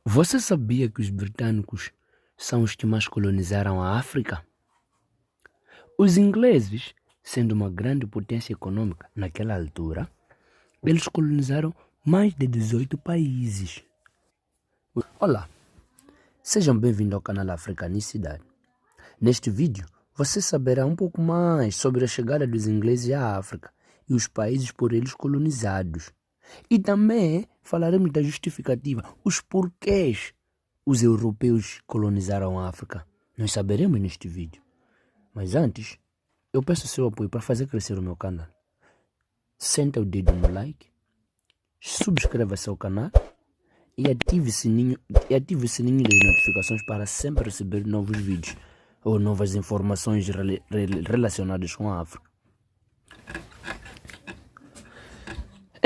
Você sabia que os britânicos são os que mais colonizaram a África? Os ingleses, sendo uma grande potência econômica naquela altura, eles colonizaram mais de 18 países. Olá, sejam bem-vindos ao canal Africanicidade. Neste vídeo, você saberá um pouco mais sobre a chegada dos ingleses à África e os países por eles colonizados. E também falaremos da justificativa, os porquês os europeus colonizaram a África. Nós saberemos neste vídeo. Mas antes, eu peço seu apoio para fazer crescer o meu canal. Senta o dedo no like, subscreva-se ao canal e ative o sininho das notificações para sempre receber novos vídeos ou novas informações relacionadas com a África.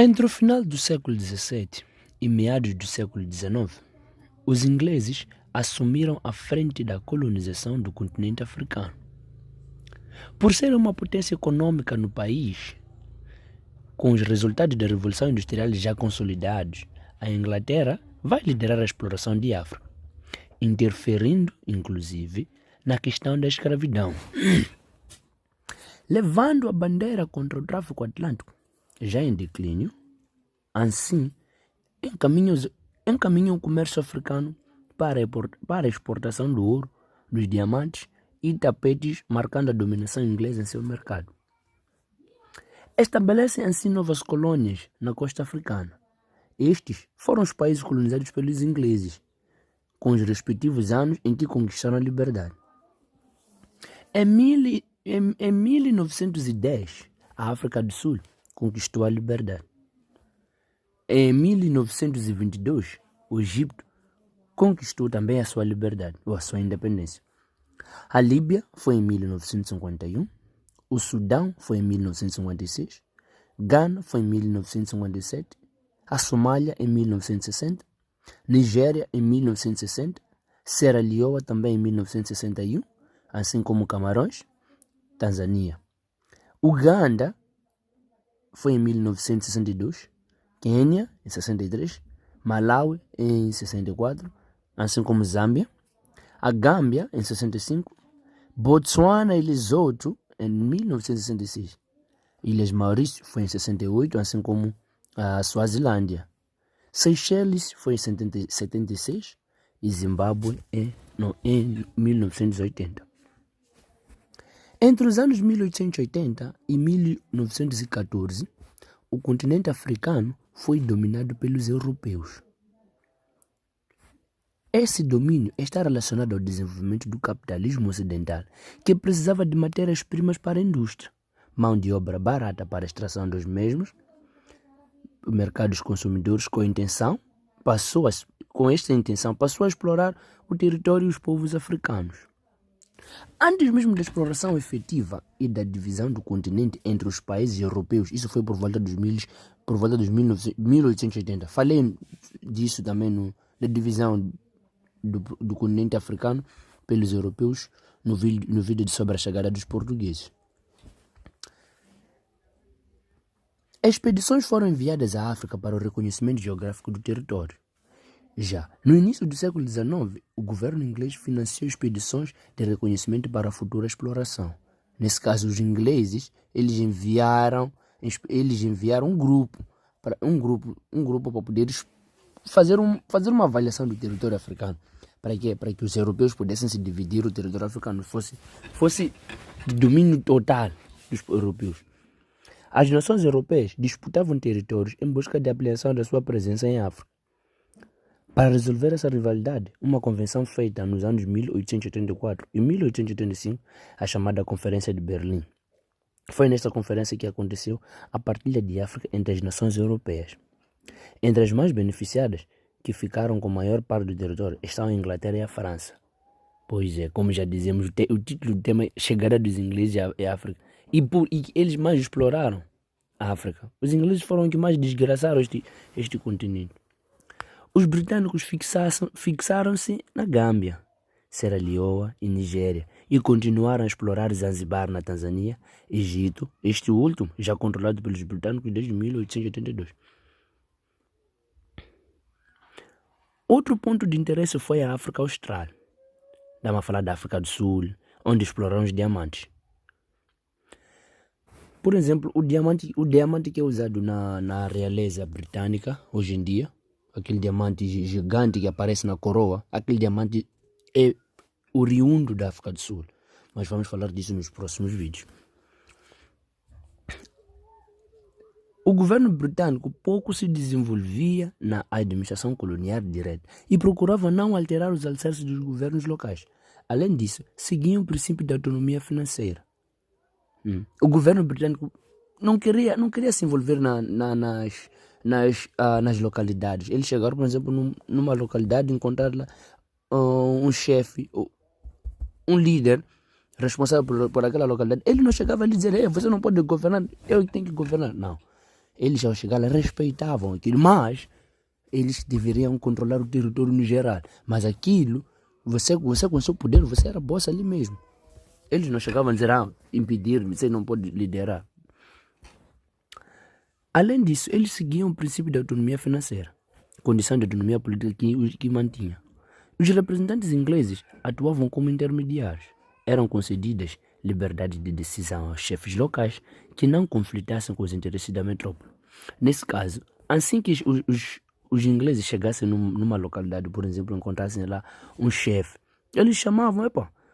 Entre o final do século XVII e meados do século XIX, os ingleses assumiram a frente da colonização do continente africano. Por ser uma potência econômica no país, com os resultados da Revolução Industrial já consolidados, a Inglaterra vai liderar a exploração de África, interferindo, inclusive, na questão da escravidão, levando a bandeira contra o tráfico atlântico, já em declínio. Assim, encaminham o comércio africano para a exportação do ouro, dos diamantes e tapetes, marcando a dominação inglesa em seu mercado. Estabelecem assim novas colônias na costa africana. Estes foram os países colonizados pelos ingleses, com os respectivos anos em que conquistaram a liberdade. Em 1910, a África do Sul conquistou a liberdade. Em 1922, o Egito conquistou também a sua liberdade, ou a sua independência. A Líbia foi em 1951, o Sudão foi em 1956, Gana foi em 1957, a Somália em 1960, Nigéria em 1960, Serra Leoa também em 1961, assim como Camarões, Tanzânia. Uganda foi em 1962, Quênia em 63, Malawi em 64, assim como Zâmbia, a Gâmbia em 65, Botsuana e Lesoto em 1966, Ilhas Maurício foi em 68, assim como a Suazilândia, Seychelles foi em 76 e Zimbábue em 1980. Entre os anos 1880 e 1914, o continente africano foi dominado pelos europeus. Esse domínio está relacionado ao desenvolvimento do capitalismo ocidental, que precisava de matérias-primas para a indústria, mão de obra barata para a extração dos mesmos, mercados consumidores com esta intenção passou a explorar o território e os povos africanos. Antes mesmo da exploração efetiva e da divisão do continente entre os países europeus, isso foi por volta dos 1880. Falei disso também da divisão do continente africano pelos europeus no vídeo sobre a chegada dos portugueses. Expedições foram enviadas à África para o reconhecimento geográfico do território. Já no início do século XIX, o governo inglês financiou expedições de reconhecimento para a futura exploração. Nesse caso, os ingleses enviaram um grupo para poder fazer uma avaliação do território africano, para que os europeus pudessem se dividir, o território africano fosse de domínio total dos europeus. As nações europeias disputavam territórios em busca de ampliação da sua presença em África. Para resolver essa rivalidade, uma convenção feita nos anos 1884 e 1885, a chamada Conferência de Berlim. Foi nesta conferência que aconteceu a partilha de África entre as nações europeias. Entre as mais beneficiadas, que ficaram com a maior parte do território, estão a Inglaterra e a França. Pois é, como já dizemos, o título do tema é Chegada dos Ingleses à África. E eles mais exploraram a África. Os ingleses foram os que mais desgraçaram este continente. Os britânicos fixaram-se na Gâmbia, Serra Leoa e Nigéria e continuaram a explorar Zanzibar na Tanzânia, Egito, este último já controlado pelos britânicos desde 1882. Outro ponto de interesse foi a África Austral. Dá-me a falar da África do Sul, onde exploraram os diamantes. Por exemplo, o diamante que é usado na realeza britânica hoje em dia, aquele diamante gigante que aparece na coroa, aquele diamante é oriundo da África do Sul. Mas vamos falar disso nos próximos vídeos. O governo britânico pouco se desenvolvia na administração colonial direta e procurava não alterar os alicerces dos governos locais. Além disso, seguia o princípio da autonomia financeira. O governo britânico não queria se envolver nas localidades. Eles chegaram, por exemplo, numa localidade, encontrar lá um chefe, um líder responsável por aquela localidade. Ele não chegava ali dizer, você não pode governar, eu tenho que governar. Não. Eles, ao chegar lá, respeitavam aquilo, mas eles deveriam controlar o território no geral. Mas aquilo, você com seu poder, você era boss ali mesmo. Eles não chegavam a dizer, impedir, você não pode liderar. Além disso, eles seguiam o princípio da autonomia financeira, condição de autonomia política que mantinha. Os representantes ingleses atuavam como intermediários. Eram concedidas liberdade de decisão aos chefes locais que não conflitassem com os interesses da metrópole. Nesse caso, assim que os ingleses chegassem numa localidade, por exemplo, encontrassem lá um chefe, eles chamavam,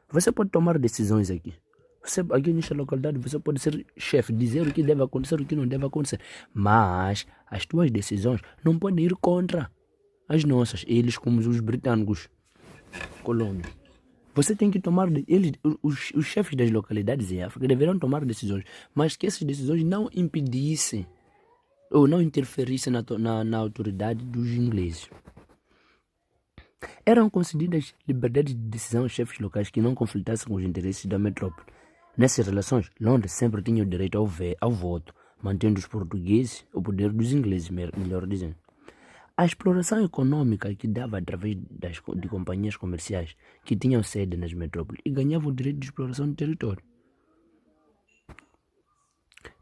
você pode tomar decisões aqui. Aqui nesta localidade você pode ser chefe, dizer o que deve acontecer, o que não deve acontecer. Mas as tuas decisões não podem ir contra as nossas. Eles, como os britânicos, colônias. Você tem que tomar... Os chefes das localidades em África deverão tomar decisões, mas que essas decisões não impedissem ou não interferissem na autoridade dos ingleses. Eram concedidas liberdades de decisão aos chefes locais que não conflitassem com os interesses da metrópole. Nessas relações, Londres sempre tinha o direito ao voto, mantendo os portugueses o poder dos ingleses, melhor dizendo. A exploração econômica que dava através de companhias comerciais que tinham sede nas metrópoles e ganhavam o direito de exploração do território.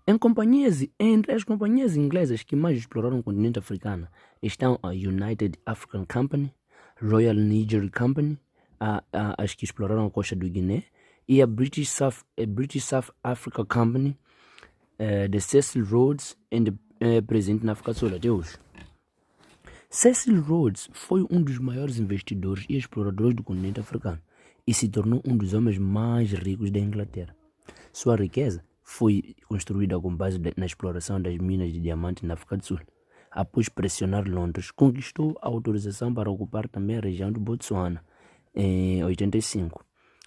Entre as companhias inglesas que mais exploraram o continente africano estão a United African Company, Royal Niger Company, as que exploraram a costa do Guiné, e a British South Africa Company, the Cecil Rhodes, presente na África do Sul até hoje. Cecil Rhodes foi um dos maiores investidores e exploradores do continente africano e se tornou um dos homens mais ricos da Inglaterra. Sua riqueza foi construída com base na exploração das minas de diamante na África do Sul. Após pressionar Londres, conquistou a autorização para ocupar também a região do Botsuana, em 85.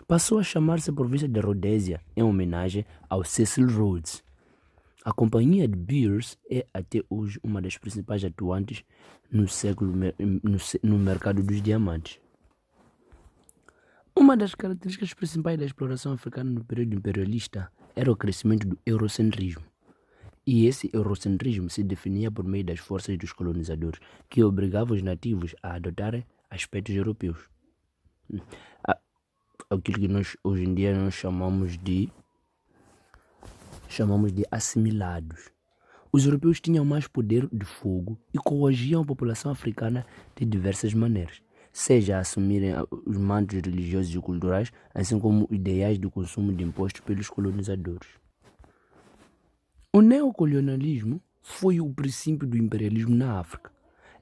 Passou a chamar-se província de Rodésia, em homenagem ao Cecil Rhodes. A companhia de Beers é até hoje uma das principais atuantes no mercado dos diamantes. Uma das características principais da exploração africana no período imperialista era o crescimento do eurocentrismo. E esse eurocentrismo se definia por meio das forças dos colonizadores, que obrigavam os nativos a adotarem aspectos europeus. Aquilo que nós hoje em dia nós chamamos de assimilados. Os europeus tinham mais poder de fogo e coagiam a população africana de diversas maneiras, seja a assumirem os mantos religiosos e culturais, assim como ideais de consumo de impostos pelos colonizadores. O neocolonialismo foi o princípio do imperialismo na África.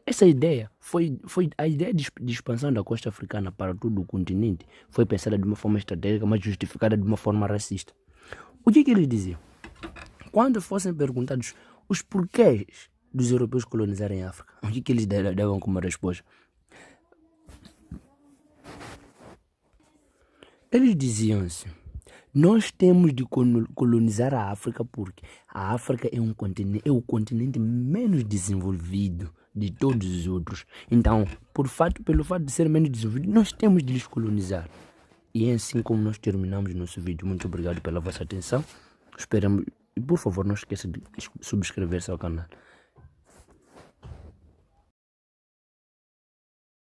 Essa ideia foi a ideia de expansão da costa africana para todo o continente, foi pensada de uma forma estratégica, mas justificada de uma forma racista. O que eles diziam? Quando fossem perguntados os porquês dos europeus colonizarem a África, o que eles davam como resposta? Eles diziam assim: nós temos de colonizar a África porque a África é o continente menos desenvolvido de todos os outros. Então, pelo fato de ser menos desenvolvido, nós temos de lhes colonizar. E é assim como nós terminamos nosso vídeo. Muito obrigado pela vossa atenção. Esperamos. E por favor, não esqueça de subscrever-se ao canal.